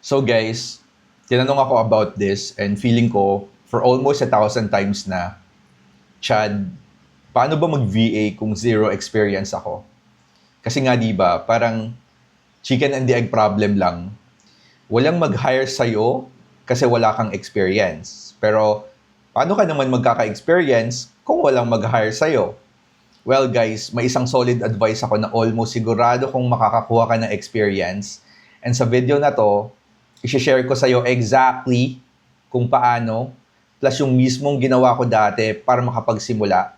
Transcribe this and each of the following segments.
So guys, tinanong ako about this and feeling ko for almost 1,000 times na, Chad, paano ba mag-VA kung zero experience ako? Kasi nga 'di ba, parang chicken and the egg problem lang. Walang mag-hire sa'yo kasi wala kang experience. Pero paano ka naman magkaka-experience kung walang mag-hire sa'yo? Well guys, may isang solid advice ako na almost sigurado kung makakakuha ka ng experience. And sa video na to, i-share ko sa'yo exactly kung paano, plus yung mismong ginawa ko dati para makapagsimula.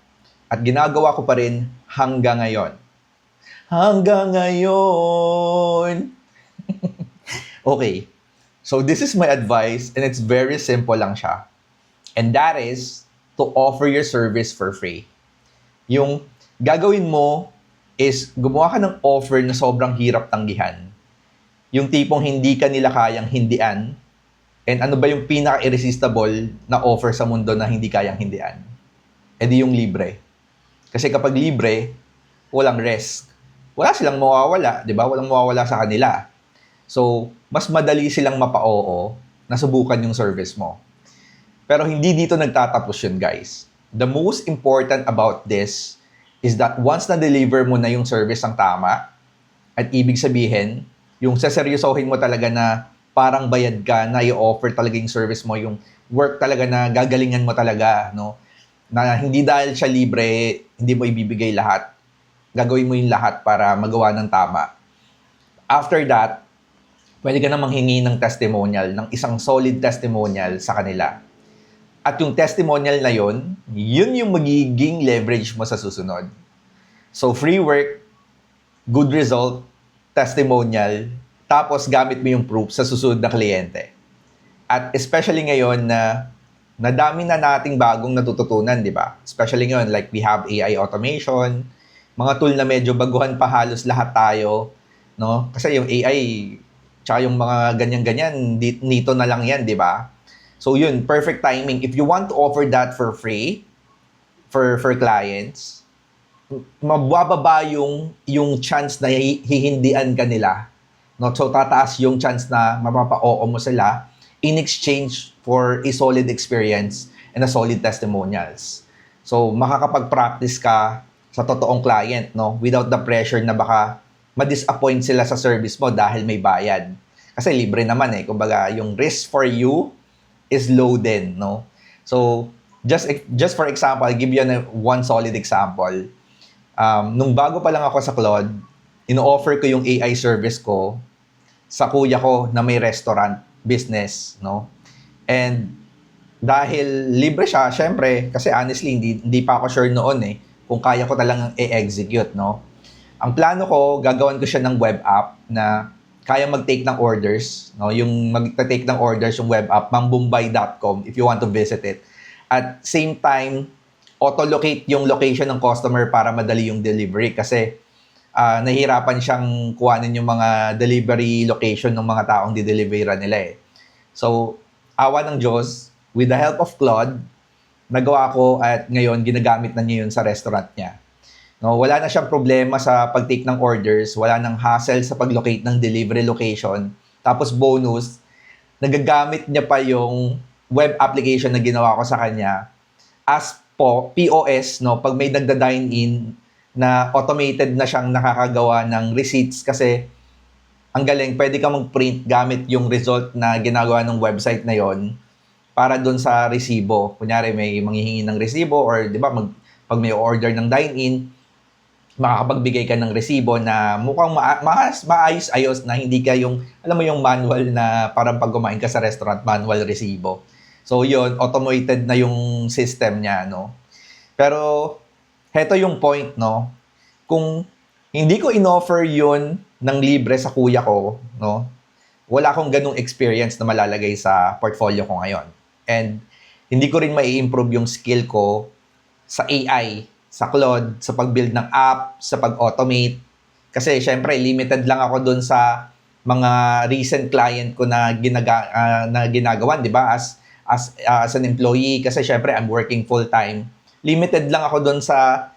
At ginagawa ko pa rin hanggang ngayon. Hanggang ngayon! Okay, so this is my advice and it's very simple lang siya. And that is to offer your service for free. Yung gagawin mo is gumawa ka ng offer na sobrang hirap tanggihan. Yung tipong hindi ka nila kayang hindian. And ano ba yung pinaka-irresistible na offer sa mundo na hindi kayang hindian? E di yung libre. Kasi kapag libre, walang risk. Wala silang mawawala, di ba? Walang mawawala sa kanila. So, mas madali silang mapa-oo na subukan yung service mo. Pero hindi dito nagtatapos yun, guys. The most important about this is that once na-deliver mo na yung service ng tama, at ibig sabihin, yung saseryosohin mo talaga na parang bayad ka, na i-offer talaga yung service mo, yung work talaga na gagalingan mo talaga, no? Na hindi dahil siya libre, hindi mo ibibigay lahat. Gagawin mo yung lahat para magawa ng tama. After that, pwede ka na manghingi ng testimonial, ng isang solid testimonial sa kanila. At yung testimonial na yun yung magiging leverage mo sa susunod. So, free work, good result, testimonial, tapos gamit mo yung proof sa susunod na kliyente. At especially ngayon na nadami na nating bagong natututunan, di ba? Especially ngayon, like we have AI automation, mga tool na medyo baguhan pa halos lahat tayo, no? Kasi yung AI, tsaka yung mga ganyan-ganyan, nito na lang yan, di ba? So yun, perfect timing. If you want to offer that for free, for clients, mabababa yung chance na hihindian ka nila. No? So tataas yung chance na mapapa-oo mo sila in exchange for a solid experience and a solid testimonials. So makakapag-practice ka sa totoong client, no? Without the pressure na baka ma-disappoint sila sa service mo dahil may bayad. Kasi libre naman eh. Kumbaga, yung risk for you is low din, no? So, just for example, I'll give you one solid example. Nung bago pa lang ako sa Claude, ino-offer ko yung AI service ko sa kuya ko na may restaurant business, no? And dahil libre siya, syempre, kasi honestly, hindi pa ako sure noon eh, kung kaya ko talagang i-execute, no? Ang plano ko, gagawan ko siya ng web app na kaya mag-take ng orders, no? Yung mag-take ng orders, yung web app, mambumbay.com, if you want to visit it. At same time, auto-locate yung location ng customer para madali yung delivery kasi nahihirapan siyang kuhanin yung mga delivery location ng mga taong di-deliveran nila eh. So, awa ng Diyos, with the help of Claude, nagawa ko at ngayon ginagamit na niya yun sa restaurant niya. No, wala na siyang problema sa pag-take ng orders, wala nang hassle sa pag-locate ng delivery location. Tapos bonus, nagagamit niya pa yung web application na ginawa ko sa kanya as POS, no, pag may nagda-dine-in na automated na siyang nakakagawa ng receipts kasi ang galing, pwede ka mag-print gamit yung result na ginagawa ng website na yon para doon sa resibo. Kunyari may manghihingi ng resibo or 'di ba pag may order ng dine-in, makakapagbigay ka ng resibo na mukhang maayos-ayos na hindi ka yung, alam mo yung manual na parang pag kumain ka sa restaurant, manual resibo. So yun, automated na yung system niya, no? Pero, heto yung point, no? Kung hindi ko in-offer yun ng libre sa kuya ko, no? Wala akong ganung experience na malalagay sa portfolio ko ngayon. And hindi ko rin mai-improve yung skill ko sa AI, sa Claude, sa pag-build ng app, sa pag-automate. Kasi syempre, limited lang ako dun sa mga recent client ko na ginagawan, di ba? As an employee, kasi syempre, I'm working full-time. Limited lang ako dun sa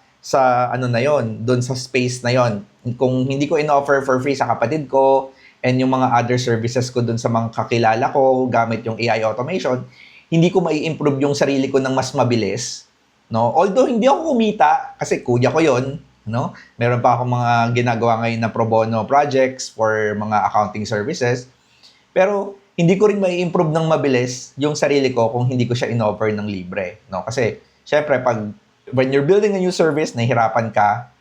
ano na yon, dun sa space na yon. Kung hindi ko in-offer for free sa kapatid ko, and yung mga other services ko dun sa mga kakilala ko gamit yung AI automation, hindi ko mai-improve yung sarili ko ng mas mabilis, no? Although hindi ako kumita kasi kuya ko 'yon, no? Meron pa akong mga ginagawa ngayon na pro bono projects for mga accounting services. Pero hindi ko rin mai-improve ng mabilis yung sarili ko kung hindi ko siya in-offer ng libre, no? Kasi syempre pag when you're building a new service, nahihirapan ka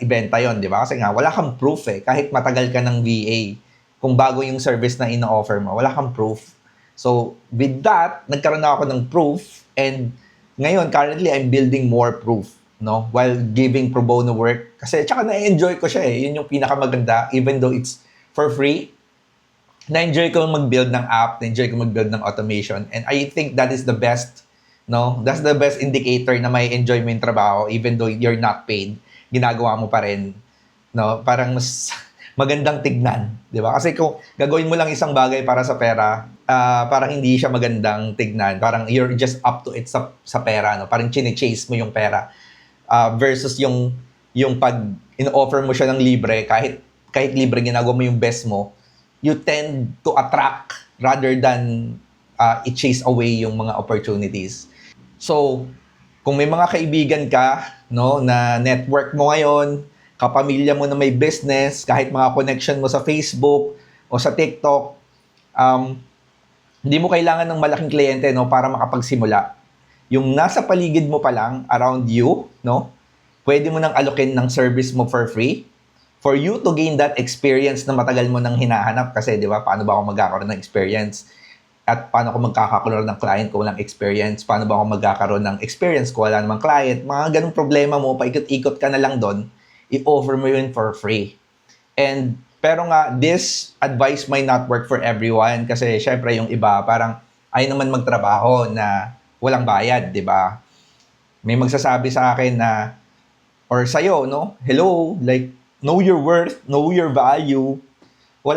ibenta yon, di ba? Kasi nga wala kang proof eh. Kahit matagal ka ng VA, kung bago yung service na ino-offer mo, wala kang proof. So, with that, nagkaroon na ako ng proof and ngayon, currently, I'm building more proof, no? While giving pro bono work. Kasi, tsaka na-enjoy ko siya eh. Yun yung pinakamaganda, even though it's for free. Na-enjoy ko mag-build ng app, na-enjoy ko mag-build ng automation. And I think that is the best, no? That's the best indicator na may enjoy mo yung trabaho even though you're not paid. Ginagawa mo pa rin, no? Parang mas magandang tignan, di ba? Kasi kung gagawin mo lang isang bagay para sa pera, parang hindi siya magandang tignan. Parang you're just up to it sa pera, no? Parang chine-chase mo yung pera. Versus yung pag in-offer mo siya ng libre, kahit libre ginagawa mo yung best mo, you tend to attract rather than i-chase away yung mga opportunities. So, kung may mga kaibigan ka, no, na network mo ngayon, kapamilya mo na may business, kahit mga connection mo sa Facebook o sa TikTok, hindi mo kailangan ng malaking kliyente, no, para makapagsimula. Yung nasa paligid mo pa lang, around you, no, pwede mo nang alokin ng service mo for free for you to gain that experience na matagal mo nang hinahanap. Kasi, di ba, paano ba ako magkakaroon ng experience? At paano ako magkakaroon ng client kung walang experience? Paano ba ako magkakaroon ng experience kung wala namang client? Mga ganung problema mo, paikot-ikot ka na lang doon, i-offer mo yun for free. And, pero nga, this advice might not work for everyone kasi syempre yung iba, parang ayaw naman magtrabaho na walang bayad, di ba? May magsasabi sa akin na, or sa'yo, no? Hello, like, know your worth, know your value. Wag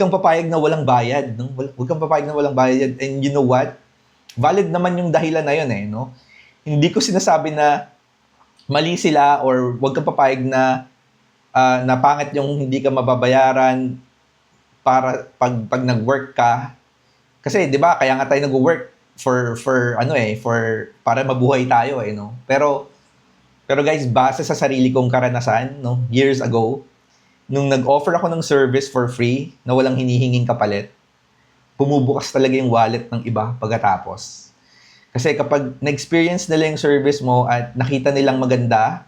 kang papayag na walang bayad, no? Wag kang papayag na walang bayad. And you know what? Valid naman yung dahilan na yun eh, no? Hindi ko sinasabi na mali sila or wag kang papayag na pangit yung hindi ka mababayaran para pag nag-work ka. Kasi 'di ba, kaya nga tayo nag-work for para mabuhay tayo eh, no? Pero guys, base sa sarili kong karanasan, no, years ago, nung nag-offer ako ng service for free na walang hinihinging kapalit, bumubukas talaga yung wallet ng iba pagkatapos. Kasi kapag na-experience nila yung service mo at nakita nilang maganda,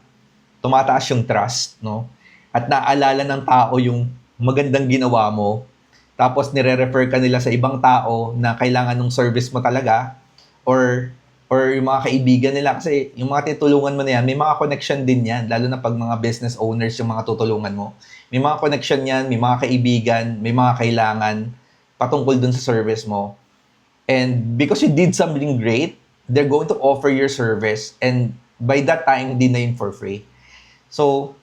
tumataas yung trust, no? At naaalala ng tao yung magandang ginawa mo, tapos nire-refer ka nila sa ibang tao na kailangan ng service mo talaga, or yung mga kaibigan nila. Kasi yung mga titulungan mo na yan, may mga connection din yan, lalo na pag mga business owners yung mga tutulungan mo. May mga connection yan, may mga kaibigan, may mga kailangan patungkol dun sa service mo. And because you did something great, they're going to offer your service. And by that time, hindi na yun for free. So,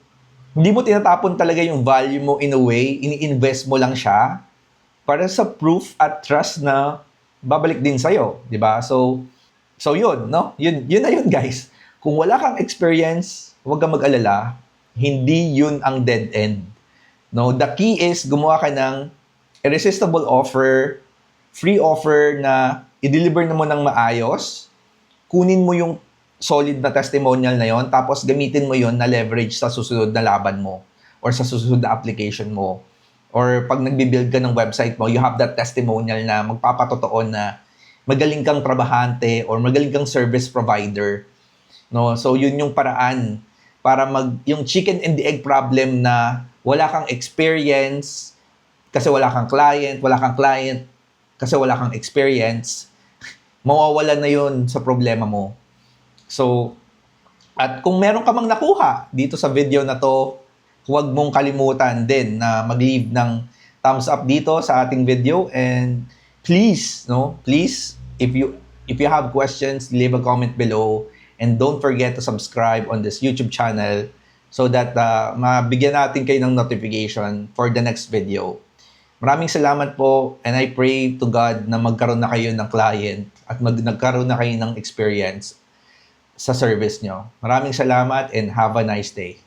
hindi mo tinatapon talaga yung value mo in a way, ini-invest mo lang siya para sa proof at trust na babalik din sa'yo, di ba? So yun, no? Yun na yun, guys. Kung wala kang experience, huwag kang mag-alala. Hindi yun ang dead end. No, the key is gumawa ka ng irresistible offer, free offer na i-deliver mo ng maayos. Kunin mo yung solid na testimonial na yon, tapos gamitin mo yon na leverage sa susunod na laban mo or sa susunod na application mo. Or pag nagbi-build ka ng website mo, you have that testimonial na magpapatotoo na magaling kang trabahante or magaling kang service provider, no? So yun yung paraan para yung chicken and the egg problem na wala kang experience kasi wala kang client kasi wala kang experience, mawawala na yun sa problema mo. So, at kung meron ka mang nakuha dito sa video na to, huwag mong kalimutan din na mag-leave ng thumbs up dito sa ating video, and please, if you have questions, leave a comment below, and don't forget to subscribe on this YouTube channel so that mabigyan natin kayo ng notification for the next video. Maraming salamat po, and I pray to God na magkaroon na kayo ng client at nagkaroon na kayo ng experience sa service nyo. Maraming salamat and have a nice day.